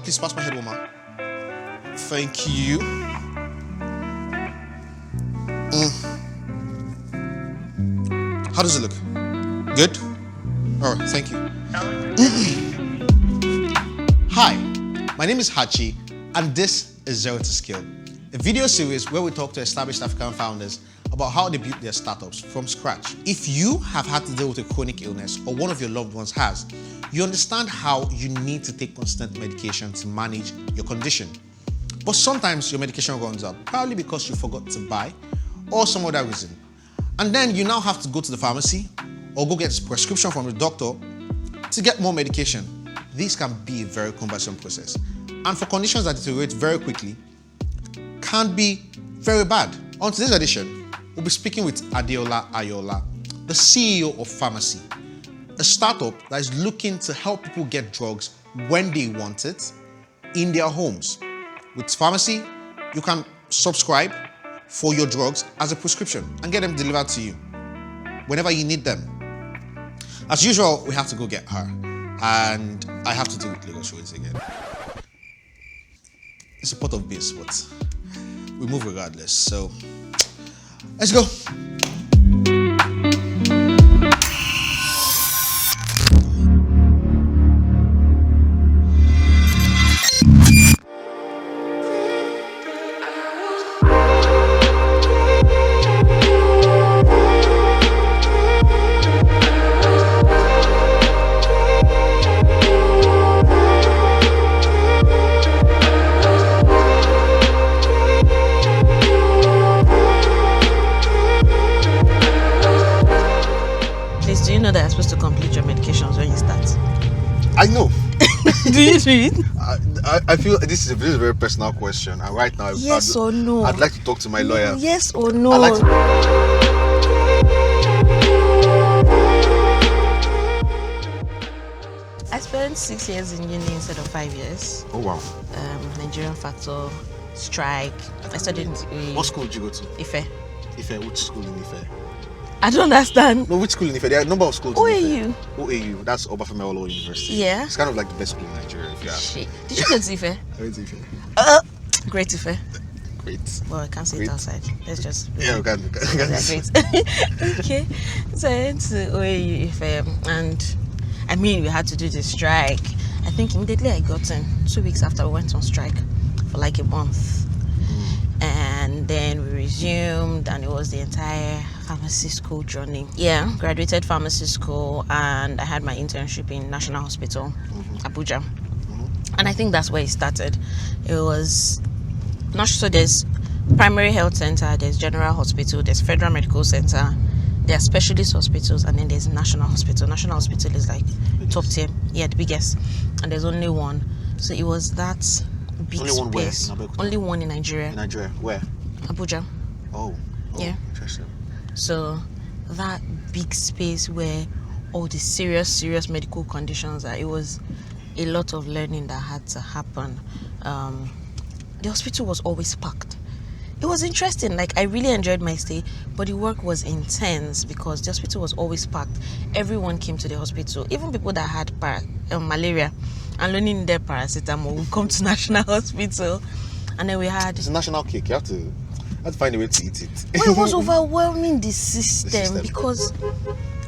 Please pass my head, Umar. Thank you. How does it look? Good? All right, thank you. Hi, my name is Hachi, and this is Zero to Skill, a video series where we talk to established African founders about how they built their startups from scratch. If you have had to deal with a chronic illness or one of your loved ones has, you understand how you need to take constant medication to manage your condition. But sometimes your medication runs out, probably because you forgot to buy or some other reason. And then you now have to go to the pharmacy or go get a prescription from the doctor to get more medication. This can be a very cumbersome process. And for conditions that deteriorate very quickly, can be very bad. On today's edition, we'll be speaking with Ayoola, the CEO of Famasi, a startup that is looking to help people get drugs when they want it in their homes. With Famasi, you can subscribe for your drugs as a prescription and get them delivered to you whenever you need them. As usual, we have to go get her, and I have to deal with Lagos roads again. It's a pot of beans, but we move regardless. So let's go. I know. Do you read? I feel this is a very personal question, and right now, yes or no? I'd like to talk to my lawyer. Yes or no? I spent 6 years in uni instead of 5 years. Oh wow. Nigerian factor, strike. I studied. What school did you go to? Ife. Ife. Which school in Ife? I don't understand. No, which school in Ife? There are a number of schools. OAU. OAU. That's Obafemi Awolowo University. Yeah. It's kind of like the best school in Nigeria, if you ask. Shit. Did you go to Ife? I went to Ife. Great Ife. Great. Well, I can't say it outside. Let's just. Yeah, we can. Great. Okay. So I went to OAU Ife, and I mean, we had to do the strike. I think immediately I got in 2 weeks after we went on strike for like a month. And then we resumed, and it was the entire pharmacy school journey. Yeah, graduated pharmacy school, and I had my internship in National Hospital, Abuja. And I think that's where it started. It was not so there's primary health center, there's general hospital, there's federal medical center, there are specialist hospitals, and then there's national hospital. National hospital is like top tier, yeah, the biggest, and there's only one. So it was that big space. Only one in Nigeria. In Nigeria, where? Abuja. Oh, yeah. Interesting. So that big space where all the serious medical conditions are, it was a lot of learning that had to happen. The hospital was always packed. It was interesting. Like, I really enjoyed my stay, but the work was intense because the hospital was always packed. Everyone came to the hospital, even people that had malaria and learning their paracetamol would come to National Hospital. And then we had... It's a national cake. You have to find a way to eat it. Well, it was overwhelming the system because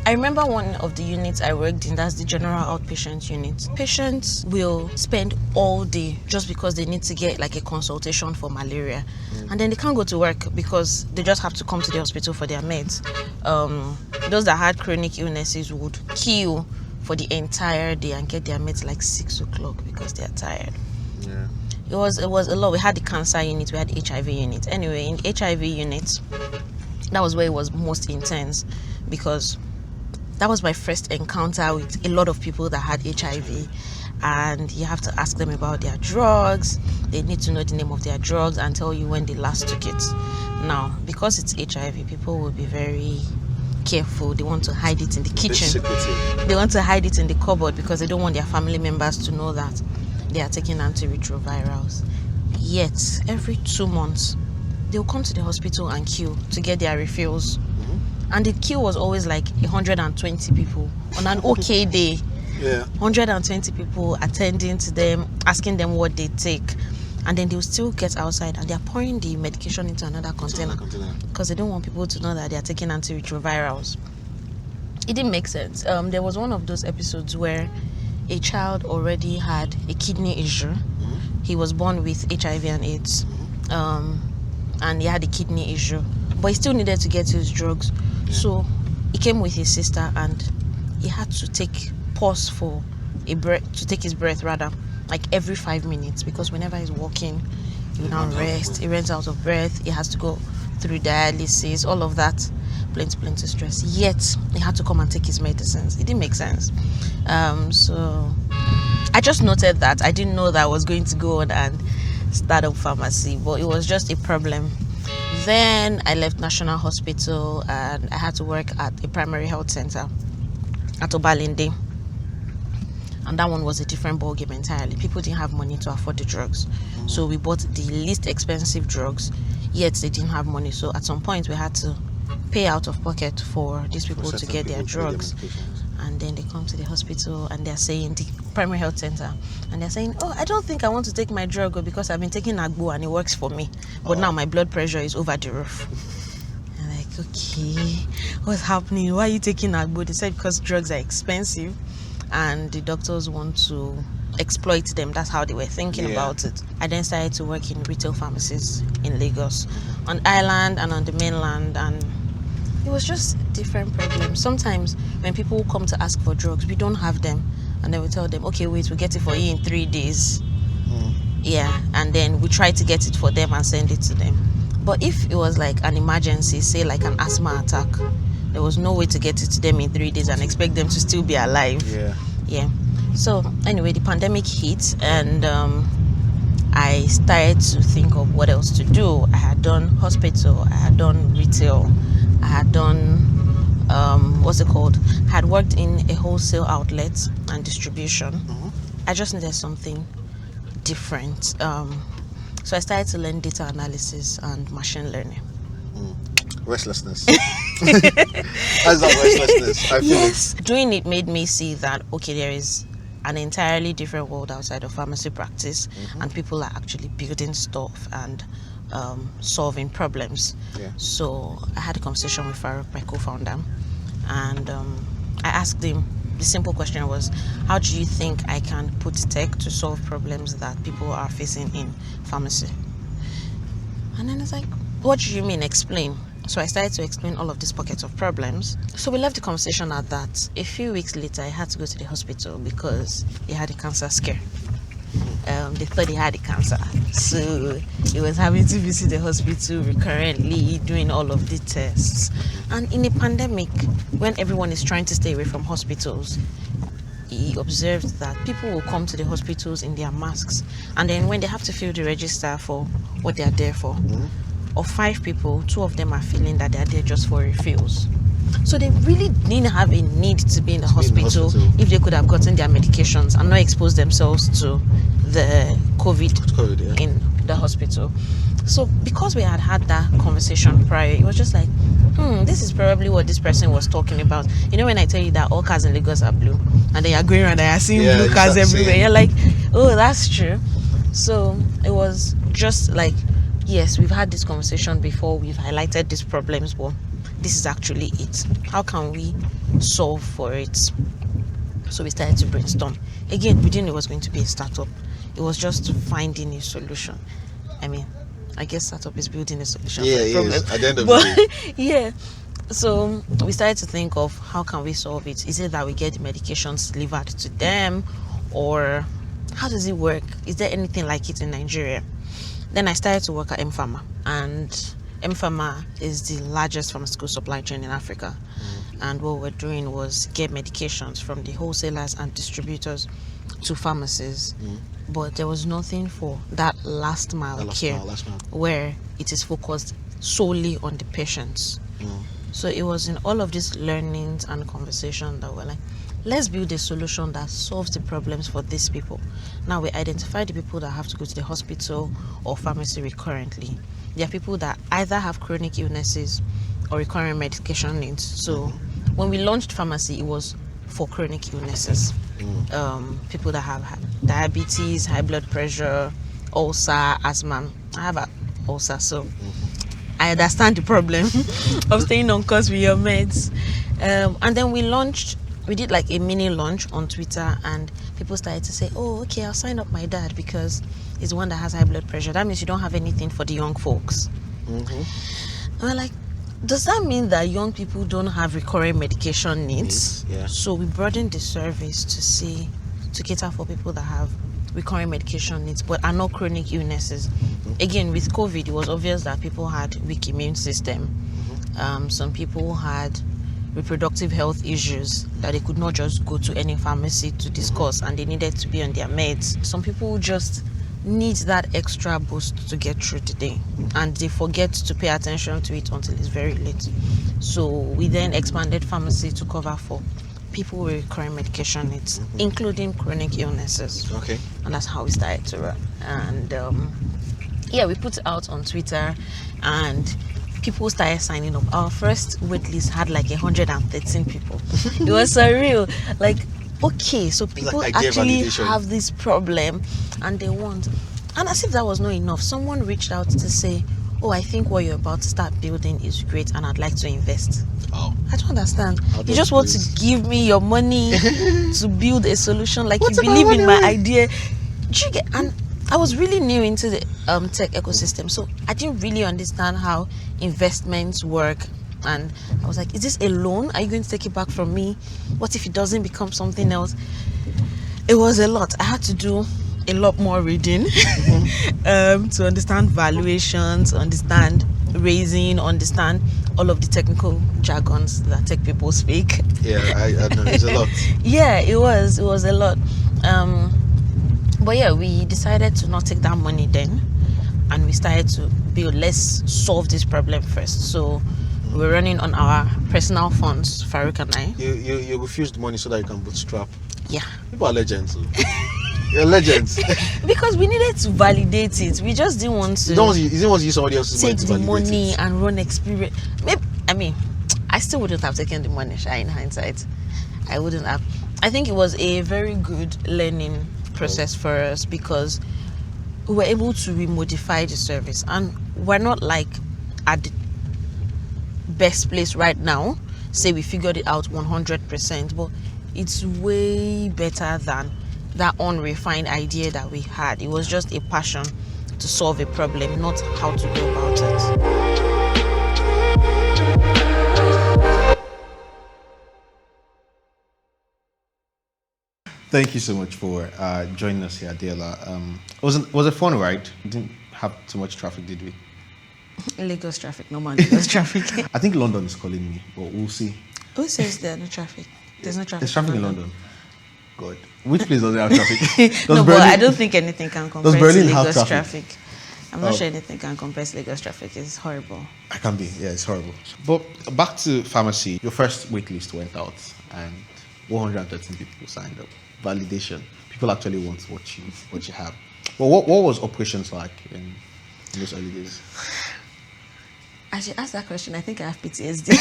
I remember one of the units I worked in, that's the general outpatient unit. Patients will spend all day just because they need to get like a consultation for malaria. And then they can't go to work because they just have to come to the hospital for their meds. Those that had chronic illnesses would queue for the entire day and get their meds like 6 o'clock because they're tired. Yeah. It was a lot. We had the cancer unit, we had the HIV unit. Anyway, in the HIV unit, that was where it was most intense because that was my first encounter with a lot of people that had HIV, and you have to ask them about their drugs. They need to know the name of their drugs and tell you when they last took it. Now, because it's HIV, people will be very careful. They want to hide it in the kitchen. They want to hide it in the cupboard because they don't want their family members to know that they are taking antiretrovirals. Yet, every 2 months, they'll come to the hospital and queue to get their refills. And the queue was always like 120 people on an okay day. Yeah. 120 people attending to them, asking them what they take, and then they'll still get outside and they're pouring the medication into another container because they don't want people to know that they're taking antiretrovirals. It didn't make sense. There was one of those episodes where a child already had a kidney issue. He was born with HIV and AIDS, and he had a kidney issue, but he still needed to get his drugs. So he came with his sister, and he had to take pause for a breath, to take his breath rather, like every 5 minutes, because whenever he's walking, he will now rest. He runs out of breath. He has to go through dialysis, all of that. Plenty stress. Yet he had to come and take his medicines. It didn't make sense. So I just noted that. I didn't know that I was going to go on and start up pharmacy, but it was just a problem. Then I left National Hospital and I had to work at a primary health center at Obalende. And that one was a different ballgame entirely. People didn't have money to afford the drugs. So we bought the least expensive drugs, yet they didn't have money. So at some point we had to pay out of pocket for these people to get their drugs. And then they come to the hospital and they're saying, the primary health center, and they're saying, oh, I don't think I want to take my drug because I've been taking Agbo and it works for me. But now my blood pressure is over the roof. I'm like, okay, what's happening? Why are you taking Agbo? They said because drugs are expensive and the doctors want to exploit them. That's how they were thinking about it. I then started to work in retail pharmacies in Lagos, on island and on the mainland, and it was just different problems. Sometimes when people come to ask for drugs, we don't have them, and then we tell them, okay, wait, we'll get it for you in 3 days. Yeah, and then we try to get it for them and send it to them. But if it was like an emergency, say like an asthma attack, there was no way to get it to them in 3 days and expect them to still be alive. Yeah. So anyway, the pandemic hit, and I started to think of what else to do. I had done hospital, I had done retail, I had done had worked in a wholesale outlet and distribution. I just needed something different. So I started to learn data analysis and machine learning. Restlessness. How's that restlessness? I feel it. Doing it made me see that, okay, there is an entirely different world outside of pharmacy practice, and people are actually building stuff and solving problems. So I had a conversation with Faruq, my co-founder, and I asked him, the simple question was, how do you think I can put tech to solve problems that people are facing in pharmacy? And then it's like, what do you mean? Explain. So I started to explain all of these pockets of problems. So we left the conversation at that. A few weeks later, I had to go to the hospital because he had a cancer scare. They thought he had a cancer. So he was having to visit the hospital recurrently, doing all of the tests. And in a pandemic, when everyone is trying to stay away from hospitals, he observed that people will come to the hospitals in their masks. And then when they have to fill the register for what they are there for, of 5 people, 2 of them are feeling that they are there just for refills. So they really didn't have a need to be in the hospital if they could have gotten their medications and not expose themselves to the COVID in the hospital. So because we had had that conversation prior, it was just like, this is probably what this person was talking about. You know, when I tell you that all cars in Lagos are blue, and they are going around, they are seeing blue cars everywhere, you're like, oh, that's true. So it was just like, yes, we've had this conversation before, we've highlighted these problems, but this is actually it. How can we solve for it? So we started to brainstorm. Again, we didn't know it was going to be a startup. It was just finding a solution. I mean, I guess startup is building a solution for the problem. At the end of the day. So we started to think of how can we solve it. Is it that we get the medications delivered to them, or how does it work? Is there anything like it in Nigeria? Then I started to work at M-Pharma, and M-Pharma is the largest pharmaceutical supply chain in Africa. And what we're doing was get medications from the wholesalers and distributors to pharmacies. But there was nothing for that last mile care where it is focused solely on the patients. So it was in all of these learnings and conversation that we're like, let's build a solution that solves the problems for these people. Now we identify the people that have to go to the hospital or pharmacy recurrently. There are people that either have chronic illnesses or recurrent medication needs. So when we launched pharmacy, it was for chronic illnesses. People that have diabetes, high blood pressure, ulcer, asthma. I have an ulcer, so I understand the problem of staying on course with your meds. And then we did like a mini launch on Twitter, and people started to say, oh, okay, I'll sign up my dad because he's the one that has high blood pressure. That means you don't have anything for the young folks. And we're like, does that mean that young people don't have recurrent medication needs? Yeah. So we broadened the service to cater for people that have recurrent medication needs but are not chronic illnesses. Again, with COVID, it was obvious that people had weak immune system. Some people had reproductive health issues that they could not just go to any pharmacy to discuss, and they needed to be on their meds. Some people just need that extra boost to get through the day, and they forget to pay attention to it until it's very late. So we then expanded pharmacy to cover for people with recurrent medication needs, including chronic illnesses. Okay. And that's how we started to run. And yeah, we put it out on Twitter, and people started signing up. Our first wait list had like 113 people. It was surreal. Like, okay, so people like actually validation. have this problem and they want. And as if that was not enough, someone reached out to say, oh, I think what you're about to start building is great and I'd like to invest. Oh. I don't understand. Out You of just want grace. to give me your money to build a solution, like What's you about believe in money? my idea. Do you get? And I was really new into the tech ecosystem, so I didn't really understand how investments work. And I was like, is this a loan? Are you going to take it back from me? What if it doesn't become something else? It was a lot. I had to do a lot more reading to understand valuations, understand raising, understand all of the technical jargons that tech people speak. Yeah, I know it's a lot. Yeah, it was a lot. But yeah, we decided to not take that money then, and we started to build, let's solve this problem first. So we're running on our personal funds, Faruq and I. You refused money so that you can bootstrap. Yeah. People are legends. You're legends. Because we needed to validate it. We just didn't want to You didn't want to use somebody else's money take to the validate money it. and run experience. Maybe, I mean, I still wouldn't have taken the money, in hindsight. I wouldn't have. I think it was a very good learning process for us because we were able to remodify the service, and we're not like at the best place right now. Say we figured it out 100%, but it's way better than that unrefined idea that we had. It was just a passion to solve a problem, not how to go about it. Thank you so much for joining us here, Adeola. Was it fun ride? We didn't have too much traffic, did we? Lagos traffic, no more Lagos traffic. I think London is calling me, but we'll see. Who says there's no traffic? There's no traffic. There's traffic in London. God. Which place does it have traffic? No, but I don't think anything can compare to Berlin have Lagos traffic? traffic. I'm not sure anything can compare to Lagos traffic. It's horrible. I can be. Yeah, it's horrible. But back to pharmacy. Your first wait list went out and 113 people signed up. Validation. People actually want what you have. But what was operations like in those early days? As you asked that question, I think I have PTSD.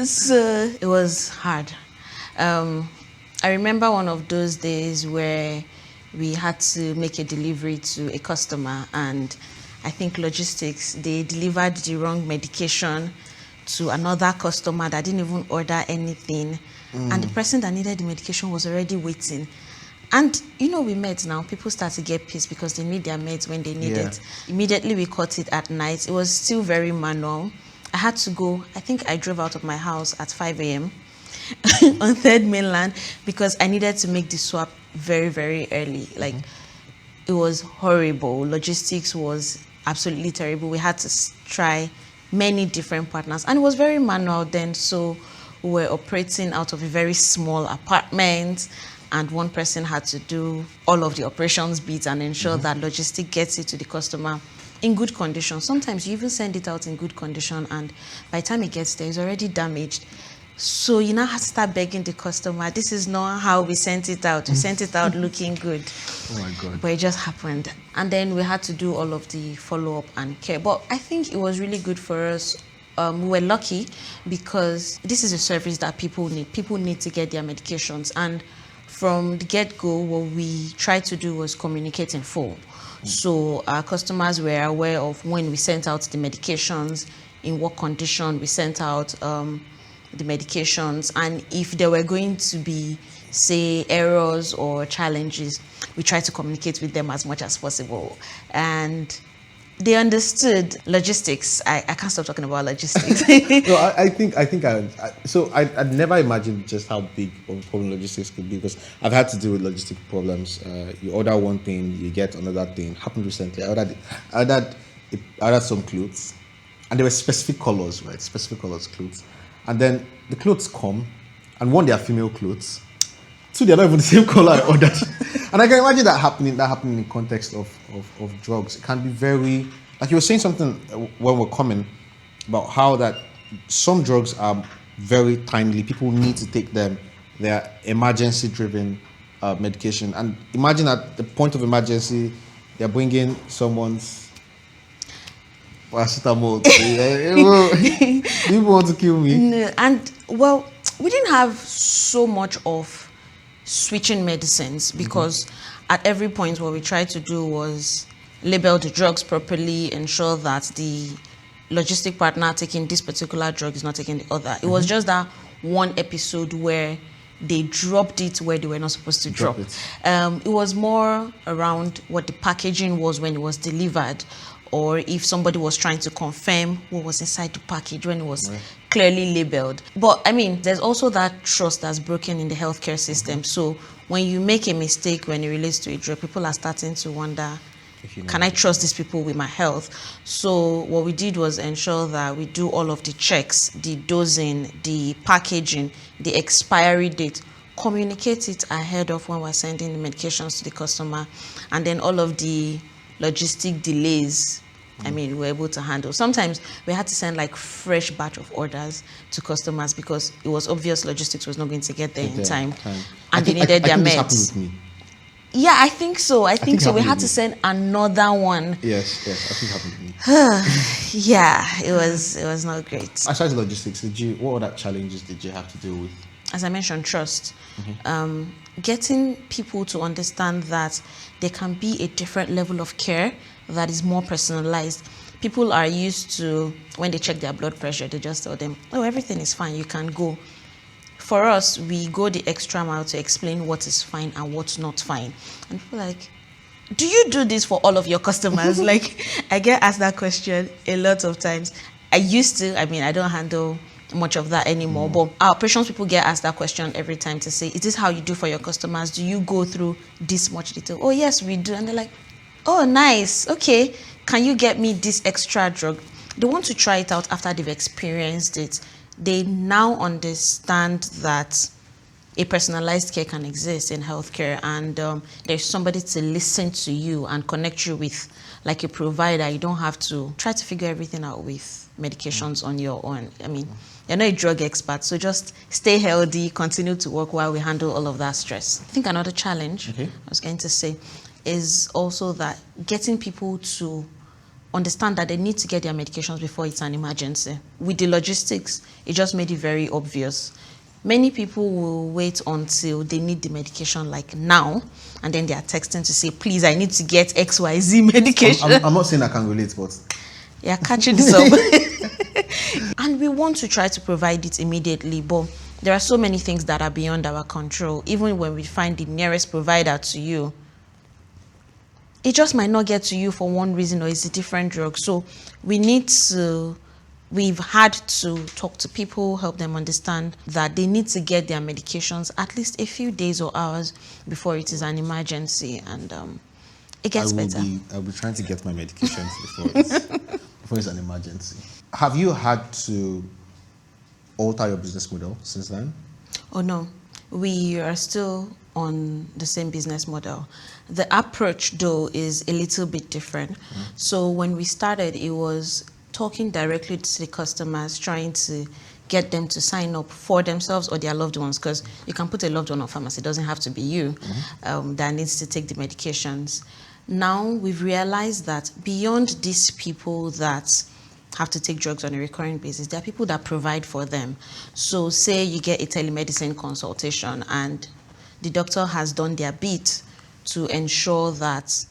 So it was hard. I remember one of those days where we had to make a delivery to a customer, and I think logistics, they delivered the wrong medication to another customer that didn't even order anything. And the person that needed the medication was already waiting. And you know, with meds now, people start to get pissed because they need their meds when they need it. Immediately we caught it at night. It was still very manual. I had to go, I think I drove out of my house at 5 a.m. on 3rd Mainland because I needed to make the swap very, very early. Like, it was horrible. Logistics was absolutely terrible. We had to try many different partners, and it was very manual then. So we were operating out of a very small apartment, and one person had to do all of the operations bits and ensure that logistic gets it to the customer in good condition. Sometimes you even send it out in good condition, and by the time it gets there, it's already damaged. So you now have to start begging the customer, this is not how we sent it out. We sent it out looking good. Oh my God. But it just happened. And then we had to do all of the follow-up and care. But I think it was really good for us we were lucky because this is a service that people need. People need to get their medications, and from the get-go, what we tried to do was communicate in full. So our customers were aware of when we sent out the medications, in what condition we sent out the medications, and if there were going to be, say, errors or challenges, we tried to communicate with them as much as possible. And they understood logistics. I can't stop talking about logistics. No, I'd never imagined just how big of a problem logistics could be, because I've had to deal with logistic problems. You order one thing, you get another thing. Happened recently. I ordered some clothes, and there were specific colors, right? Specific colors clothes, and then the clothes come, and one, they are female clothes. Two, they're not even the same color I ordered. And I can imagine that happening in context of drugs. It can be very, like you were saying something when we're coming about how that some drugs are very timely. People need to take them. They're emergency-driven medication. And imagine at the point of emergency, they're bringing someone's paracetamol. People want to kill me. No, and well, we didn't have so much of switching medicines, because at every point what we tried to do was label the drugs properly, ensure that the logistic partner taking this particular drug is not taking the other. It was just that one episode where they dropped it where they were not supposed to drop it. It was more around what the packaging was when it was delivered, or if somebody was trying to confirm what was inside the package when it was clearly labeled. But I mean, there's also that trust that's broken in the healthcare system. So when you make a mistake when it relates to a drug, people are starting to wonder, can I trust these people with my health? So what we did was ensure that we do all of the checks, the dosing, the packaging, the expiry date, communicate it ahead of when we're sending the medications to the customer, and then all of the logistic delays, I mean, we were able to handle. Sometimes we had to send like fresh batch of orders to customers because it was obvious logistics was not going to get there in time. And they needed their meds. Yeah, I think so. I think so. We had to send another one. Yes, I think it happened to me. Yeah, it was not great. Aside logistics, what other challenges did you have to deal with? As I mentioned, trust. Getting people to understand that there can be a different level of care that is more personalized. People are used to, when they check their blood pressure, they just tell them, oh, everything is fine, you can go. For us, we go the extra mile to explain what is fine and what's not fine. And people are like, do you do this for all of your customers? Like, I get asked that question a lot of times. I used to, I mean, I don't handle much of that anymore, but our operations people get asked that question every time to say, is this how you do for your customers? Do you go through this much detail? Oh yes, we do. And they're like, oh nice, okay, can you get me this extra drug? They want to try it out after they've experienced it. They now understand that a personalized care can exist in healthcare, and there's somebody to listen to you and connect you with, like a provider. You don't have to try to figure everything out with medications on your own. I mean, you're not a drug expert, so just stay healthy, continue to work while we handle all of that stress. I think another challenge, I was going to say, is also that getting people to understand that they need to get their medications before it's an emergency. With the logistics, it just made it very obvious. Many people will wait until they need the medication like now, and then they are texting to say, please, I need to get XYZ medication. I'm not saying I can relate, but... Yeah, catching this up. And we want to try to provide it immediately, but there are so many things that are beyond our control. Even when we find the nearest provider to you, it just might not get to you for one reason, or it's a different drug. So we've had to talk to people, help them understand that they need to get their medications at least a few days or hours before it is an emergency, and it gets better. I'll be trying to get my medications before it's an emergency. Have you had to alter your business model since then? Oh no, we are still on the same business model. The approach though is a little bit different. So when we started, it was talking directly to the customers, trying to get them to sign up for themselves or their loved ones, because you can put a loved one on pharmacy, it doesn't have to be you that needs to take the medications. Now we've realized that beyond these people that have to take drugs on a recurring basis. There are people that provide for them. So say you get a telemedicine consultation and the doctor has done their bit to ensure that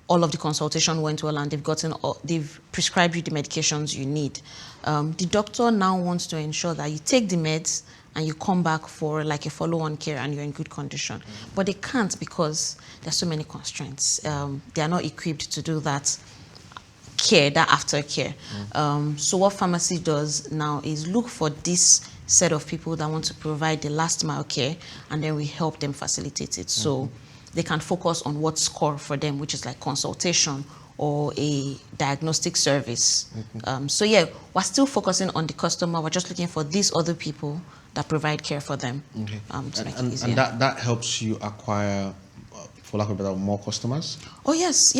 all of the consultation went well and they've prescribed you the medications you need. The doctor now wants to ensure that you take the meds and you come back for like a follow-on care and you're in good condition. But they can't because there's so many constraints. They are not equipped to do that care, that aftercare. So what pharmacy does now is look for this set of people that want to provide the last mile care, and then we help them facilitate it. So they can focus on what's core for them, which is like consultation or a diagnostic service. So yeah, we're still focusing on the customer. We're just looking for these other people that provide care for them. To make it easier. And that helps you acquire, for lack of a better, more customers? Oh yes.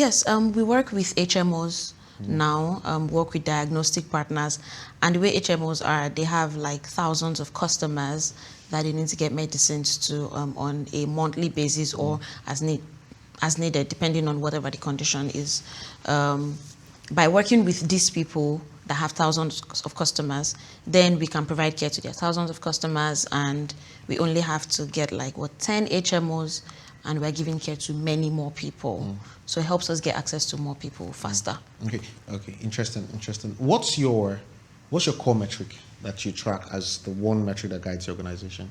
We work with HMOs now, work with diagnostic partners, and the way HMOs are, they have like thousands of customers that they need to get medicines to on a monthly basis or as needed, depending on whatever the condition is. By working with these people that have thousands of customers, then we can provide care to their thousands of customers, and we only have to get like 10 HMOs, and we're giving care to many more people. So it helps us get access to more people faster. Okay, interesting. What's your core metric that you track as the one metric that guides your organization?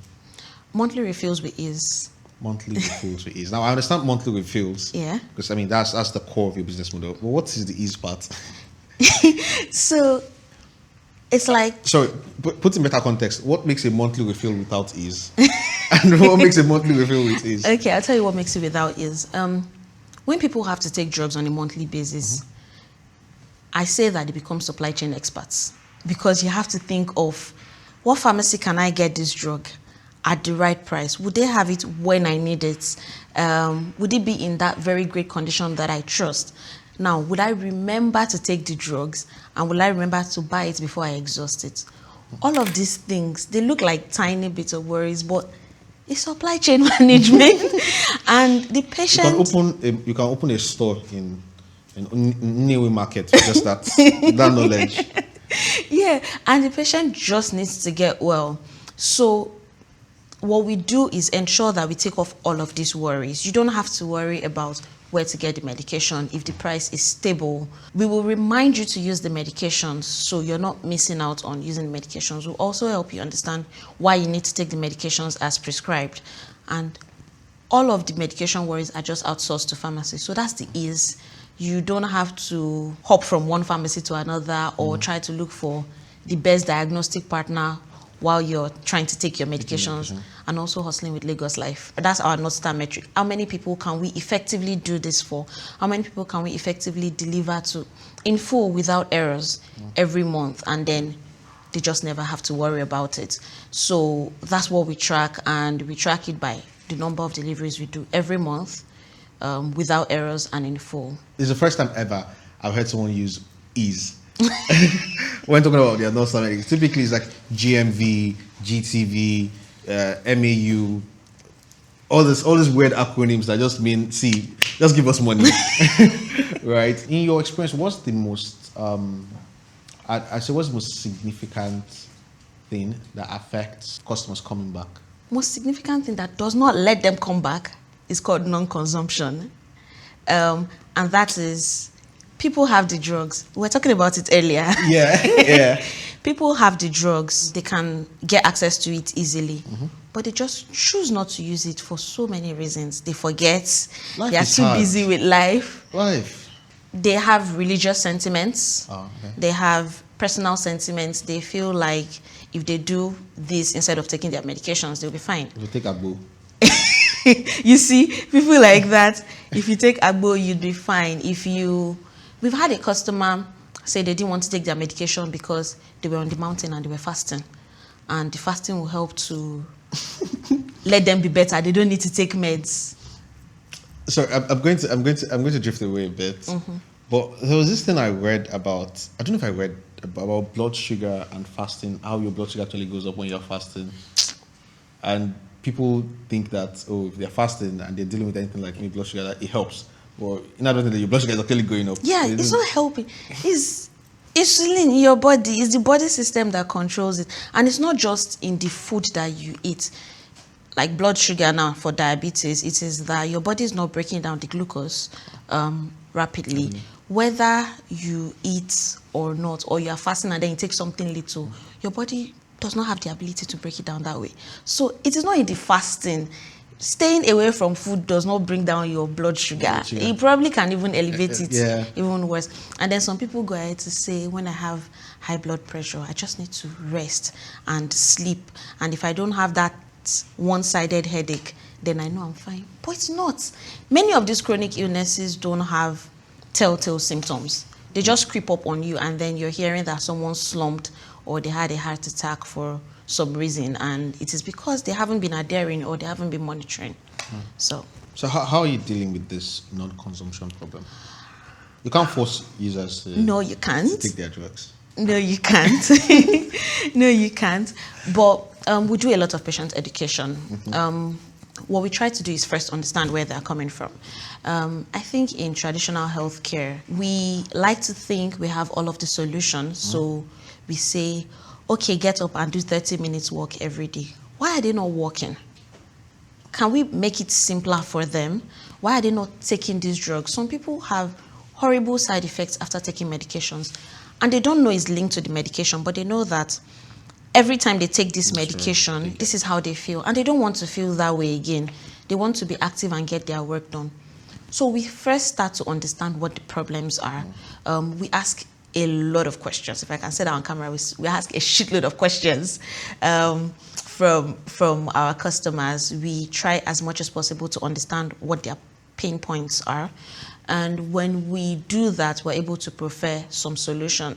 Monthly refills with ease. Monthly refills with ease. Now I understand monthly refills. Yeah. Because I mean that's the core of your business model. But what is the ease part? So it's like, sorry, put in better context. What makes a monthly refill without ease? And what makes a monthly refill with ease? Okay, I'll tell you what makes it without ease. When people have to take drugs on a monthly basis, I say that they become supply chain experts, because you have to think of what pharmacy can I get this drug at the right price? Would they have it when I need it? Would it be in that very great condition that I trust? Now, would I remember to take the drugs, and will I remember to buy it before I exhaust it? All of these things, they look like tiny bits of worries, but it's supply chain management. And the patient... You can open a store in New Market with just that knowledge. Yeah, and the patient just needs to get well. So what we do is ensure that we take off all of these worries. You don't have to worry about where to get the medication if the price is stable. We will remind you to use the medications so you're not missing out on using the medications. We'll also help you understand why you need to take the medications as prescribed. And all of the medication worries are just outsourced to pharmacies. So that's the ease. You don't have to hop from one pharmacy to another or try to look for the best diagnostic partner while you're trying to take your medications, and also hustling with Lagos Life. That's our North Star metric. How many people can we effectively do this for? How many people can we effectively deliver to in full without errors every month? And then they just never have to worry about it. So that's what we track, and we track it by the number of deliveries we do every month without errors and in full. This is the first time ever I've heard someone use ease. When talking about their North Star metrics, typically it's like GMV, GTV, MAU, all these weird acronyms that just mean, see, just give us money. Right? In your experience, what's the most, what's the most significant thing that affects customers coming back? Most significant thing that does not let them come back is called non-consumption. And that is, people have the drugs. We were talking about it earlier. Yeah. People have the drugs. They can get access to it easily. But they just choose not to use it for so many reasons. They forget. They are too busy with life. They have religious sentiments. They have personal sentiments. They feel like if they do this instead of taking their medications, they'll be fine. If you take Agbo. You see, people like that, if you take Agbo, you'd be fine. We've had a customer say they didn't want to take their medication because they were on the mountain and they were fasting. And the fasting will help to let them be better. They don't need to take meds. So I'm going to drift away a bit. But there was this thing I read about, I don't know if I read about blood sugar and fasting, how your blood sugar actually goes up when you're fasting. And people think that, if they're fasting and they're dealing with anything like blood sugar, that it helps. Or inadvertently, your blood sugar is actually going up. Yeah, it's not helping. Insulin in your body is the body system that controls it, and it's not just in the food that you eat. Like blood sugar now for diabetes, it is that your body is not breaking down the glucose rapidly. Whether you eat or not, or you are fasting and then you take something little, your body does not have the ability to break it down that way. So it is not in the fasting. Staying away from food does not bring down your blood sugar. It probably can even elevate it even worse. And then some people go ahead to say, when I have high blood pressure, I just need to rest and sleep. And if I don't have that one-sided headache, then I know I'm fine. But it's not. Many of these chronic illnesses don't have telltale symptoms. They just creep up on you, and then you're hearing that someone slumped or they had a heart attack for some reason, and it is because they haven't been adhering or they haven't been monitoring. So how are you dealing with this non-consumption problem? You can't force users to no, you can't take their drugs. No, you can't. No, you can't. But we do a lot of patient education. What we try to do is first understand where they're coming from. I think in traditional healthcare, we like to think we have all of the solutions. So we say, okay, get up and do 30 minutes walk every day. Why are they not walking? Can we make it simpler for them? Why are they not taking these drugs? Some people have horrible side effects after taking medications, and they don't know it's linked to the medication, but they know that every time they take this medication, this is how they feel, and they don't want to feel that way again. They want to be active and get their work done. So we first start to understand what the problems are. We ask a lot of questions. If I can say that on camera, we ask a shitload of questions from our customers. We try as much as possible to understand what their pain points are. And when we do that, we're able to prefer some solution.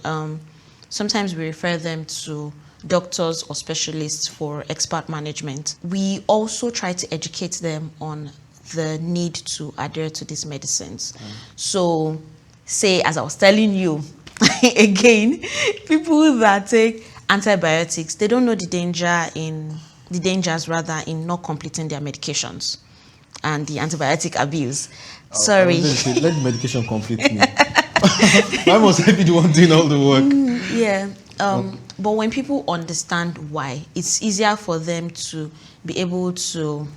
Sometimes we refer them to doctors or specialists for expert management. We also try to educate them on the need to adhere to these medicines. So, say, as I was telling you, again, people that take antibiotics, they don't know the dangers in not completing their medications and the antibiotic abuse. Sorry. Let the medication complete me. Why must I be the one doing all the work? But when people understand why, it's easier for them to be able to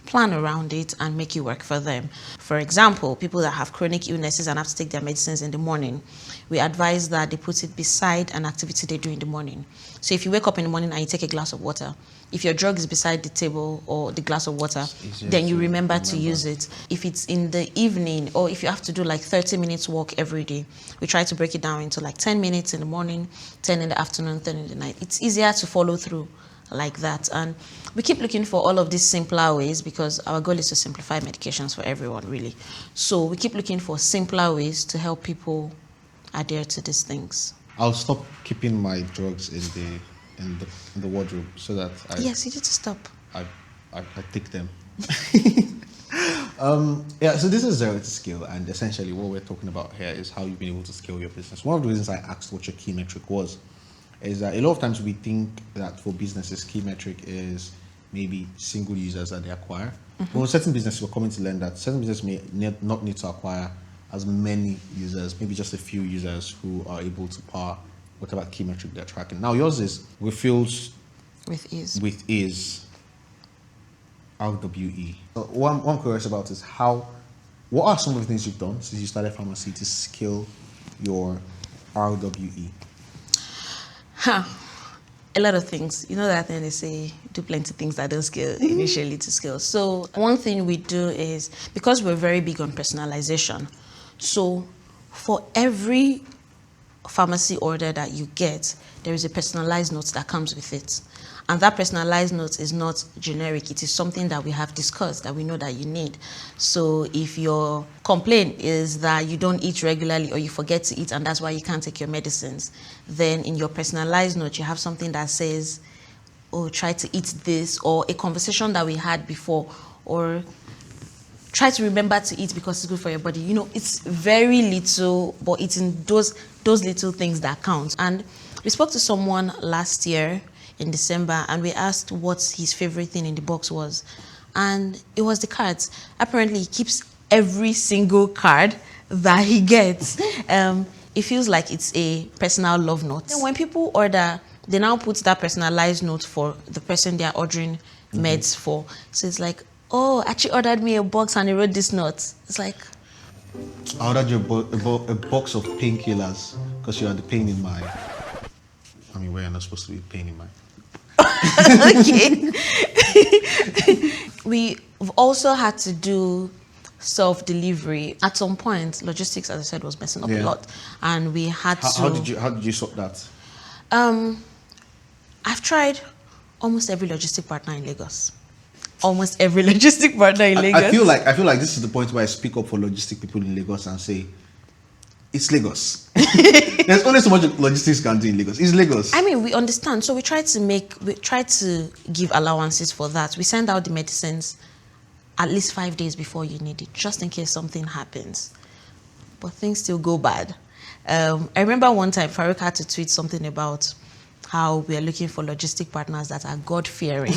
plan around it and make it work for them. For example, people that have chronic illnesses and have to take their medicines in the morning, we advise that they put it beside an activity they do in the morning. So if you wake up in the morning and you take a glass of water, if your drug is beside the table or the glass of water, then you remember to use it. If it's in the evening, or if you have to do like 30 minutes walk every day, we try to break it down into like 10 minutes in the morning, 10 in the afternoon, 10 in the night. It's easier to follow through like that. And we keep looking for all of these simpler ways because our goal is to simplify medications for everyone, really. So we keep looking for simpler ways to help people adhere to these things. I'll stop keeping my drugs in the wardrobe so that yes, you need to stop. I take them. So this is Zero to Scale, and essentially what we're talking about here is how you've been able to scale your business. One of the reasons I asked what your key metric was is that a lot of times we think that for businesses, key metric is maybe single users that they acquire. But for certain businesses, we're coming to learn that certain businesses may not need to acquire as many users, maybe just a few users who are able to power whatever key metric they're tracking. Now yours is with ease. RWE. So what I'm curious about is what are some of the things you've done since you started Famasi to scale your RWE? A lot of things. You know that thing they say, do plenty of things that don't scale initially to scale. So one thing we do is, because we're very big on personalization, so for every pharmacy order that you get, there is a personalized note that comes with it. And that personalized note is not generic. It is something that we have discussed that we know that you need. So if your complaint is that you don't eat regularly or you forget to eat and that's why you can't take your medicines, then in your personalized note, you have something that says, oh, try to eat this, or a conversation that we had before, or try to remember to eat because it's good for your body. You know, it's very little, but it's in those little things that count. And we spoke to someone last year in December, and we asked what his favorite thing in the box was, and it was the cards. Apparently, he keeps every single card that he gets. it feels like it's a personal love note. Then when people order, they now put that personalized note for the person they are ordering meds for. So it's like, oh, actually ordered me a box and he wrote this note. It's like, I ordered you a box of painkillers because you had the pain in my. I mean, where you're not supposed to be pain in my. okay. We've also had to do self-delivery. At some point, logistics, as I said, was messing up a lot, and we had to. How did you sort that? I've tried almost every logistic partner in Lagos. Almost every logistic partner in Lagos. I feel like this is the point where I speak up for logistic people in Lagos and say, it's Lagos. There's only so much logistics can do in Lagos. It's Lagos. I mean, we understand. So we try to give allowances for that. We send out the medicines at least 5 days before you need it, just in case something happens. But things still go bad. I remember one time Faruq had to tweet something about how we are looking for logistic partners that are God-fearing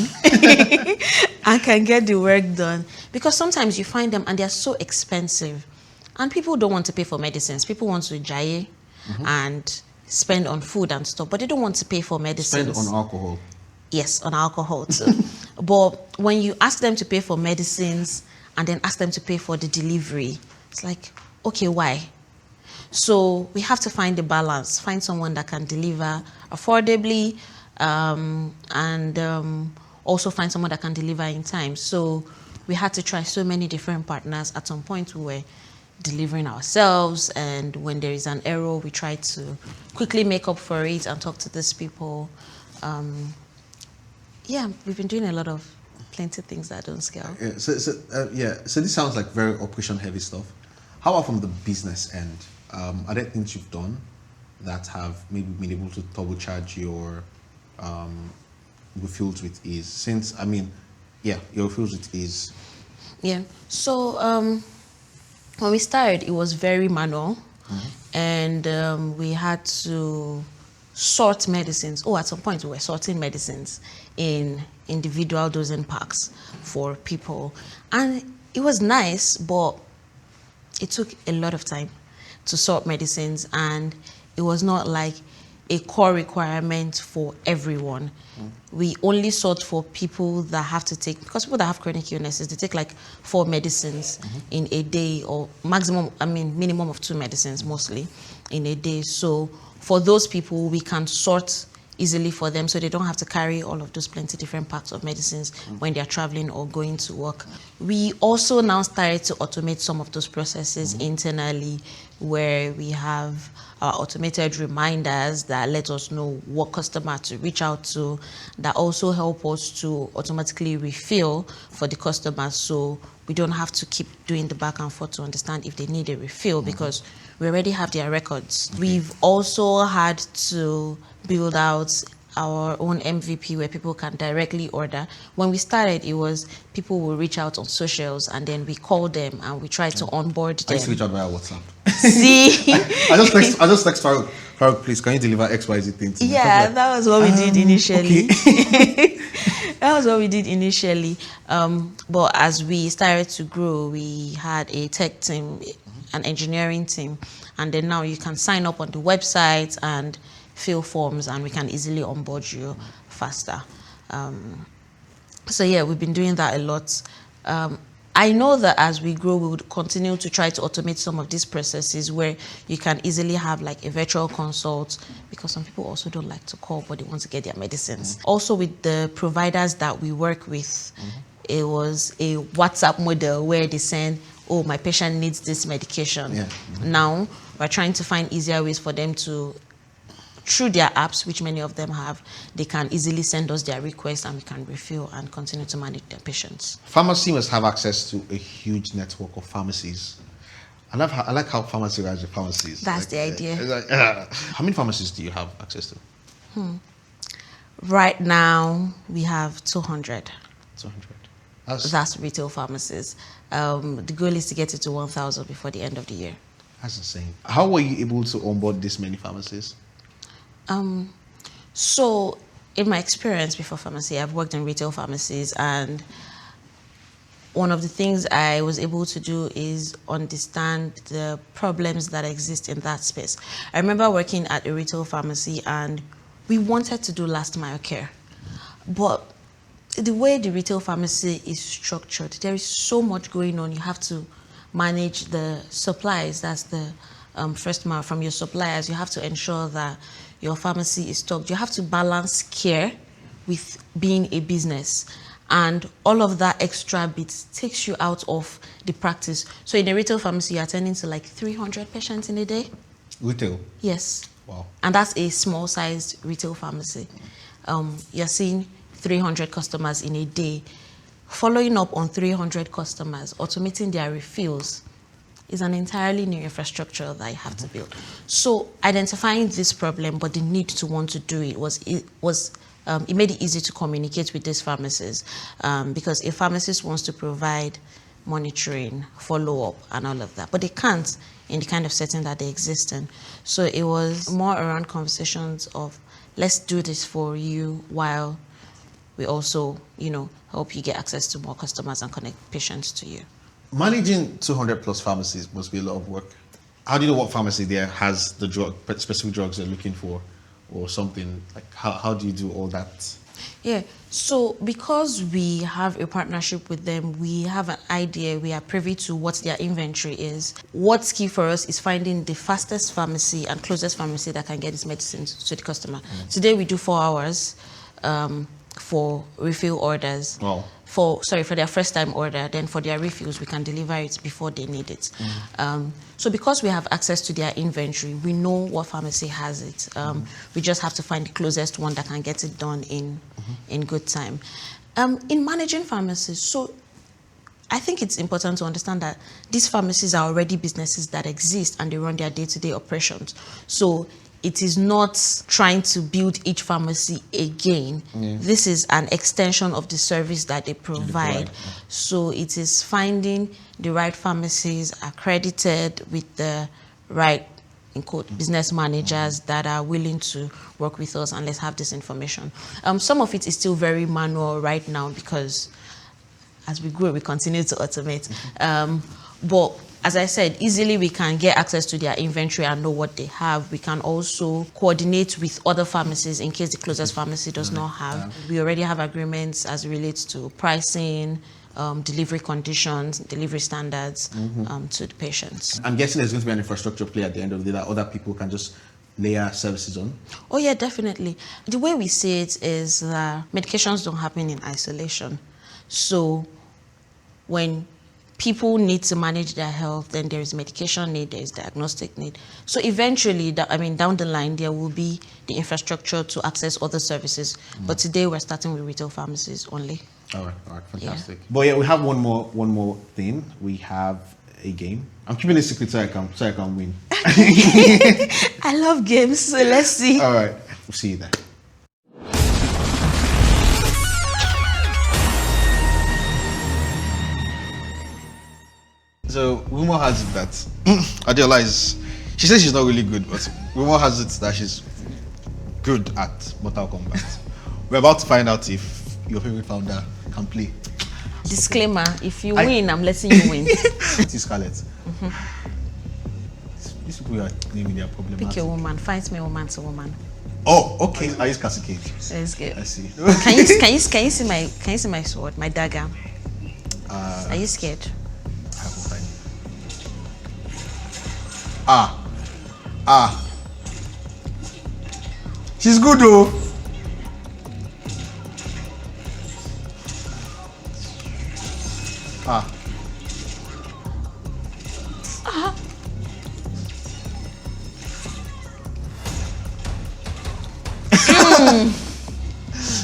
and can get the work done. Because sometimes you find them and they're so expensive. And people don't want to pay for medicines. People want to jaye and spend on food and stuff, but they don't want to pay for medicines. Spend on alcohol. Yes, on alcohol too. But when you ask them to pay for medicines and then ask them to pay for the delivery, it's like, okay, why? So we have to find a balance, find someone that can deliver affordably, and also find someone that can deliver in time. So we had to try so many different partners. At some point we were delivering ourselves, and when there is an error, we try to quickly make up for it and talk to these people. Yeah, we've been doing a lot of plenty of things that don't scale. Yeah, so this sounds like very operation heavy stuff. How about from the business end? Are there things you've done that have maybe been able to turbocharge your refills with ease? Since, I mean, yeah, your refills with ease. Yeah, so when we started, it was very manual, and we had to sort medicines. Oh, at some point we were sorting medicines in individual dosing packs for people, and it was nice, but it took a lot of time to sort medicines, and it was not like a core requirement for everyone. We only sort for people that have to take, because people that have chronic illnesses, they take like 4 medicines in a day, or minimum of 2 medicines mostly in a day. So for those people, we can sort easily for them, so they don't have to carry all of those plenty different packs of medicines when they're traveling or going to work. We also now started to automate some of those processes internally, where we have our automated reminders that let us know what customer to reach out to, that also help us to automatically refill for the customers, so we don't have to keep doing the back and forth to understand if they need a refill, because we already have their records. We've also had to build out our own MVP where people can directly order. When we started, it was people will reach out on socials, and then we call them and we try to onboard them. I used to reach out via WhatsApp. See? I just text Faruq. Faruq, please, can you deliver XYZ thing to me? Yeah, that was what we did initially. Okay. That was what we did initially. But as we started to grow, we had a tech team, an engineering team, and then now you can sign up on the website and fill forms, and we can easily onboard you faster. So yeah, we've been doing that a lot. I know that as we grow, we would continue to try to automate some of these processes where you can easily have like a virtual consult, because some people also don't like to call, but they want to get their medicines. Also with the providers that we work with, it was a WhatsApp model where they send, oh, my patient needs this medication. Now we're trying to find easier ways for them to, through their apps, which many of them have, they can easily send us their requests and we can refill and continue to manage their patients. Pharmacy must have access to a huge network of pharmacies. I like how pharmacy runs the pharmacies. That's the idea. How many pharmacies do you have access to? Right now, we have 200. 200. That's retail pharmacies. The goal is to get it to 1,000 before the end of the year. That's insane. How were you able to onboard this many pharmacies? So in my experience before pharmacy, I've worked in retail pharmacies, and one of the things I was able to do is understand the problems that exist in that space. I remember working at a retail pharmacy and we wanted to do last mile care. But the way the retail pharmacy is structured, there is so much going on. You have to manage the supplies, that's the first mile from your suppliers. You have to ensure that your pharmacy is stocked. You have to balance care with being a business. And all of that extra bit takes you out of the practice. So in a retail pharmacy, you're attending to like 300 patients in a day. Retail? Yes. Wow. And that's a small-sized retail pharmacy. You're seeing 300 customers in a day. Following up on 300 customers, automating their refills is an entirely new infrastructure that you have to build. So identifying this problem, but the need to want to do it it made it easy to communicate with these pharmacies because a pharmacist wants to provide monitoring, follow-up, and all of that, but they can't in the kind of setting that they exist in. So it was more around conversations of, let's do this for you while we also, help you get access to more customers and connect patients to you. Managing 200 plus pharmacies must be a lot of work. How do you know what pharmacy there has the specific drugs they're looking for or something? Like how do you do all that? Yeah, so because we have a partnership with them, we have an idea, we are privy to what their inventory is. What's key for us is finding the fastest pharmacy and closest pharmacy that can get these medicines to the customer. Today we do 4 hours for refill orders. Wow. For their first time order, then for their refills, we can deliver it before they need it. So because we have access to their inventory, we know what pharmacy has it. We just have to find the closest one that can get it done in good time. In managing pharmacies, so I think it's important to understand that these pharmacies are already businesses that exist and they run their day-to-day operations. So it is not trying to build each pharmacy again. Yeah. This is an extension of the service that they provide. So it is finding the right pharmacies accredited with the right, in quote, business managers that are willing to work with us and let's have this information. Some of it is still very manual right now because as we grow, we continue to automate. But as I said, easily we can get access to their inventory and know what they have. We can also coordinate with other pharmacies in case the closest pharmacy does not have. We already have agreements as it relates to pricing, delivery conditions, delivery standards to the patients. I'm guessing there's going to be an infrastructure play at the end of the day that other people can just layer services on. Oh yeah, definitely. The way we see it is that medications don't happen in isolation. So when people need to manage their health, then there is medication need, there is diagnostic need. So eventually, down the line, there will be the infrastructure to access other services. But today we're starting with retail pharmacies only. All right, fantastic. Yeah. But yeah, we have one more thing. We have a game. I'm keeping it secret so I can win. I love games, so let's see. All right, we'll see you there. So rumor has it that Adeola she says she's not really good, but rumor has it that she's good at Mortal Kombat. We're about to find out if your favorite founder can play. Disclaimer, if you win, I'm letting you win. It is Scarlett. These people are naming their problem. Pick a woman, fight me woman to woman. Oh, okay. I use Cassie Cage. Let's go. I see. Can you see my sword, my dagger? Are you scared? She's good though.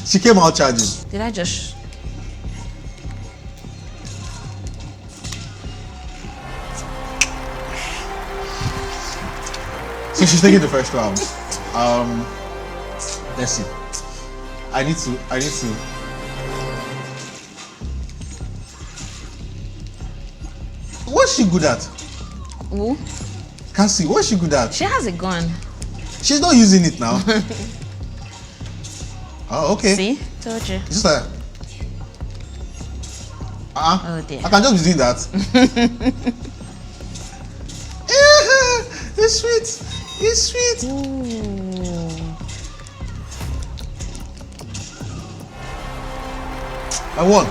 She came out charging. Did I just... So she's taking the first round. Let's see. I need to. What's she good at? Who? Can't see. What's she good at? She has a gun. She's not using it now. Oh, okay. See? Told you. Just like... Oh dear. I can just be doing that. It's sweet. It's sweet. Ooh. I won.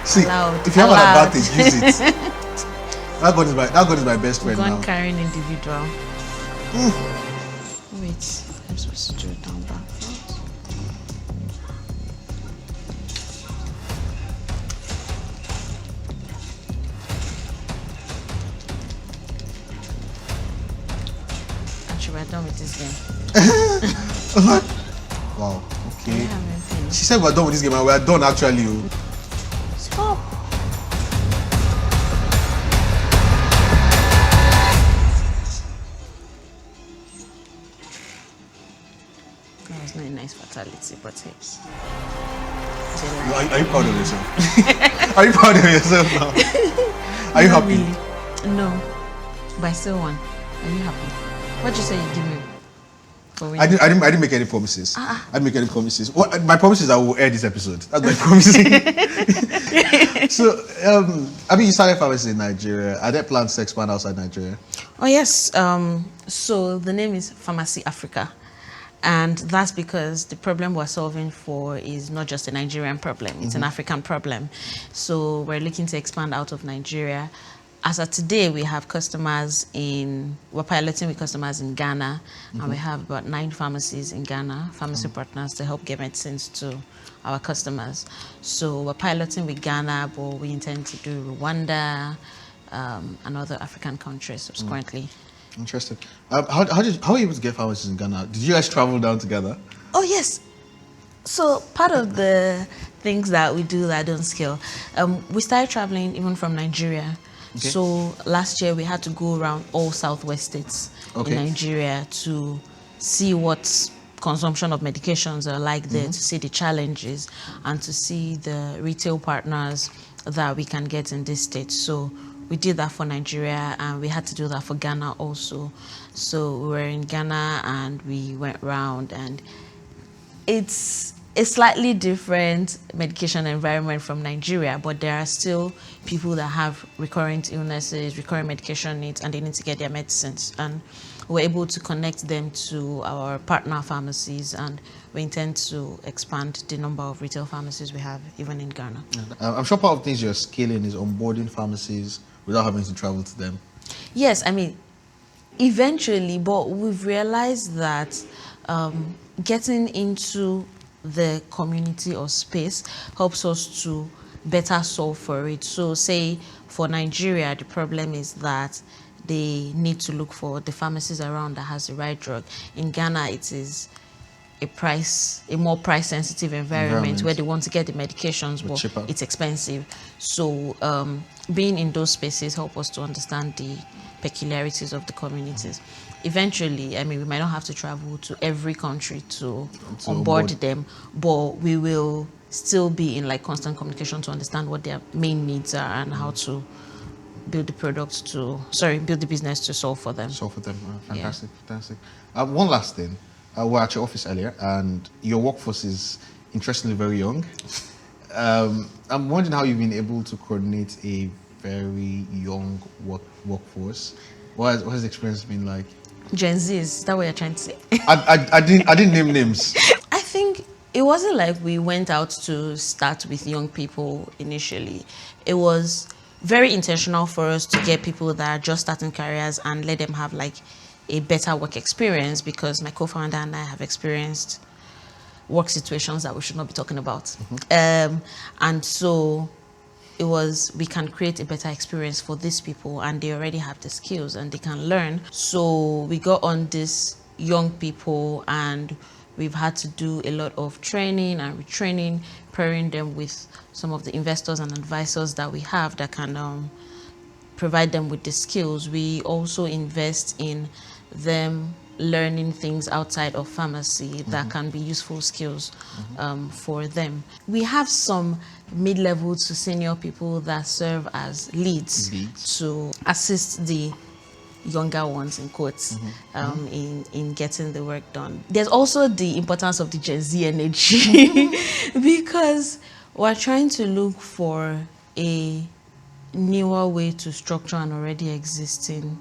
See, Allowed. if you have an Allowed. advantage, use it. That God is my best friend Gun now. carrying individual. Wait, I'm supposed to do it down back front. Actually, we're done with this game. Wow. We Okay. haven't finished. She said we're done with this game and we're done actually. Oh. Stop. That was not a nice fatality, but hey. Are you proud of yourself? Are you proud of yourself now? Are you Not happy? really. No, but I still won. Are you happy? What did you say you give me? For winning? I didn't make any promises. I didn't make any promises. What my promise is I will air this episode. That's my promise. So, I mean, you started pharmacy in Nigeria. Are there plans to expand outside Nigeria? Oh yes. So the name is Famasi Africa, and that's because the problem we're solving for is not just a Nigerian problem; it's an African problem. So we're looking to expand out of Nigeria. As of today, we have we're piloting with customers in Ghana, and we have about 9 pharmacies in Ghana, pharmacy partners to help get medicines to our customers. So we're piloting with Ghana, but we intend to do Rwanda and other African countries subsequently. Interesting. How were you able to get pharmacies in Ghana? Did you guys travel down together? Oh, yes. So part of the things that we do that don't scale, we started traveling even from Nigeria. Okay. So last year we had to go around all southwest states Okay. in Nigeria to see what consumption of medications are like there, to see the challenges and to see the retail partners that we can get in this state. So we did that for Nigeria and we had to do that for Ghana also. So we were in Ghana and we went around, and it's a slightly different medication environment from Nigeria, but there are still people that have recurrent illnesses, recurrent medication needs, and they need to get their medicines. And we're able to connect them to our partner pharmacies, and we intend to expand the number of retail pharmacies we have even in Ghana. I'm sure part of things you're scaling is onboarding pharmacies without having to travel to them. Yes, I mean, eventually, but we've realized that getting into the community or space helps us to better solve for it. So say for Nigeria, the problem is that they need to look for the pharmacies around that has the right drug. In Ghana, it is a more price sensitive environment where they want to get the medications, but cheaper. it's expensive. So being in those spaces help us to understand the peculiarities of the communities. Eventually, I mean, we might not have to travel to every country to onboard them, but we will still be in like constant communication to understand what their main needs are and how to build the business to solve for them. Solve for them. Fantastic, fantastic. One last thing. We're at your office earlier, and your workforce is interestingly very young. I'm wondering how you've been able to coordinate a very young workforce. What has the experience been like? GenZ, is that what you're trying to say? I didn't name names. I think it wasn't like we went out to start with young people initially. It was very intentional for us to get people that are just starting careers and let them have like a better work experience, because my co-founder and I have experienced work situations that we should not be talking about. And so it was, we can create a better experience for these people, and they already have the skills and they can learn. So we got on these young people and we've had to do a lot of training and retraining, pairing them with some of the investors and advisors that we have that can provide them with the skills. We also invest in them learning things outside of pharmacy that can be useful skills for them. We have some mid-level to senior people that serve as leads to assist the younger ones in quotes in getting the work done. There's also the importance of the Gen Z energy because We're trying to look for a newer way to structure an already existing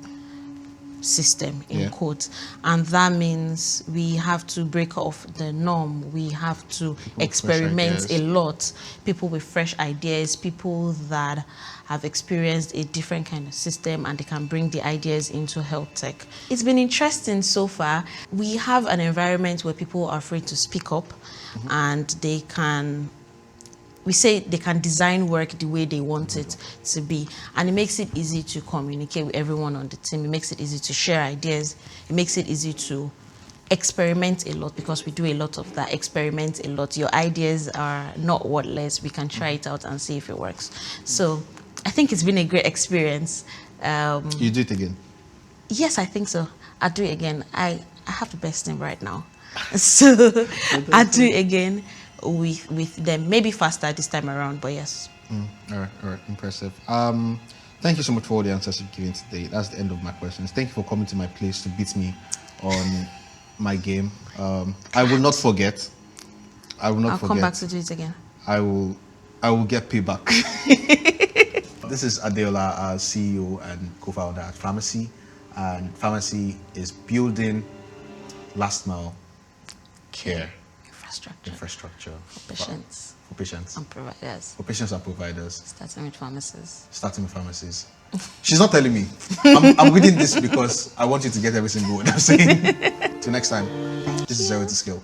system in quotes, and that means we have to break off the norm. We have to experiment a lot. People with fresh ideas, people that have experienced a different kind of system, and they can bring the ideas into health tech. It's been interesting so far. We have an environment where people are free to speak up, and they can, we say they can design work the way they want it to be, and it makes it easy to communicate with everyone on the team. It makes it easy to share ideas. It makes it easy to experiment a lot, because we do a lot of that. Experiment a lot. Your ideas are not worthless. We can try it out and see if it works. So I think it's been a great experience. You do it again? Yes, I think so. I'll do it again. I have the best team right now. So I'll do it again with them, maybe faster this time around, but yes. All right, impressive. Thank you so much for all the answers you've given today. That's the end of my questions. Thank you for coming to my place to beat me on my game. I will not forget. I'll come back to do it again. I will get payback. This is Adeola, our CEO and co-founder at Famasi, and Famasi is building last mile care infrastructure for patients and providers. For patients and providers. Starting with pharmacies. She's not telling me. I'm reading this because I want you to get every single word I'm saying. Till next time, this is Zero to Scale.